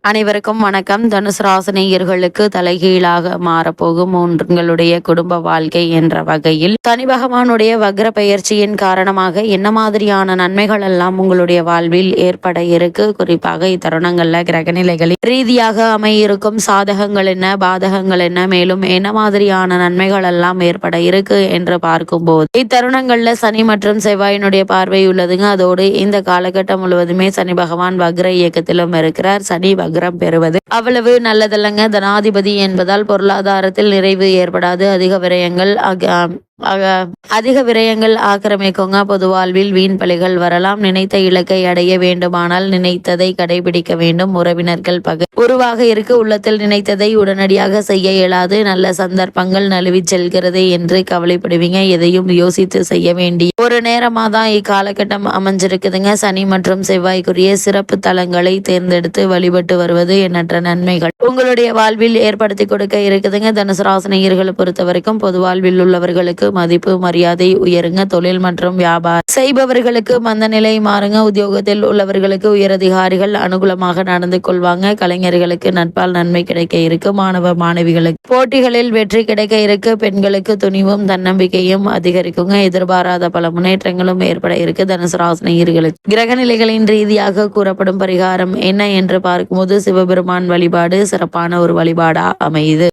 அனைவருக்கும் வணக்கம். தனுசு ராசினியர்களுக்கு தலைகீழாக மாறப்போகும் உங்களுடைய குடும்ப வாழ்க்கை என்ற வகையில் சனி பகவானுடைய வக்ர பெயர்ச்சியின் காரணமாக என்ன மாதிரியான நன்மைகள் எல்லாம் உங்களுடைய வாழ்வில் ஏற்பட இருக்கு, குறிப்பாக இத்தருணங்கள்ல கிரகநிலைகளில் ரீதியாக அமையிருக்கும் சாதகங்கள் என்ன, பாதகங்கள் என்ன, மேலும் என்ன மாதிரியான நன்மைகள் எல்லாம் ஏற்பட இருக்கு என்று பார்க்கும்போது இத்தருணங்கள்ல சனி மற்றும் செவ்வாயினுடைய பார்வை உள்ளதுங்க. அதோடு இந்த காலகட்டம் முழுவதுமே சனி பகவான் வக்ர இயக்கத்திலும் இருக்கிறார். சனி வக்ரம் பெறுவது அவ்வளவு நல்லதல்லங்க. தனாதிபதி என்பதால் பொருளாதாரத்தில் நிறைவு ஏற்படாது. அதிக விரயங்கள் ஆக்கிரமிக்குங்க. பொது வாழ்வில் வீண் பலிகள் வரலாம். நினைத்த இலக்கை அடைய வேண்டுமானால் நினைத்ததை கடைபிடிக்க வேண்டும். உறவினர்கள் பகை உருவாக இருக்கு. உள்ளத்தில் நினைத்ததை உடனடியாக செய்ய இயலாது. நல்ல சந்தர்ப்பங்கள் நழுவி செல்கிறது என்று கவலைப்படுவீங்க. எதையும் யோசித்து செய்ய வேண்டிய ஒரு நேரமா தான் இக்காலகட்டம் அமைஞ்சிருக்குதுங்க. சனி மற்றும் செவ்வாய்க்குரிய சிறப்பு தலங்களை தேர்ந்தெடுத்து வழிபட்டு வருவது எண்ணற்ற நன்மைகள் உங்களுடைய வாழ்வில் ஏற்படுத்தி கொடுக்க இருக்குதுங்க. தனுசு ராசினியர்களை பொறுத்த வரைக்கும் பொது வாழ்வில் உள்ளவர்களுக்கு மதிப்பு மரியாதை உயருங்க. தொழில் மற்றும் வியாபாரம் செய்பவர்களுக்கு மந்த நிலை மாறுங்க. உத்தியோகத்தில் உள்ளவர்களுக்கு உயரதிகாரிகள் அனுகூலமாக நடந்து கொள்வாங்க. கலைஞர்களுக்கு நட்பால் நன்மை கிடைக்க இருக்கு. மாணவ மாணவிகளுக்கு போட்டிகளில் வெற்றி கிடைக்க இருக்கு. பெண்களுக்கு துணிவும் தன்னம்பிக்கையும் அதிகரிக்குங்க. எதிர்பாராத பல முன்னேற்றங்களும் ஏற்பட இருக்கு. தனுசு ராசினியர்களுக்கு கிரகநிலைகளின் ரீதியாக கூறப்படும் பரிகாரம் என்ன என்று பார்க்கும்போது சிவபெருமான் வழிபாடு சிறப்பான ஒரு வழிபாடா அமையுது.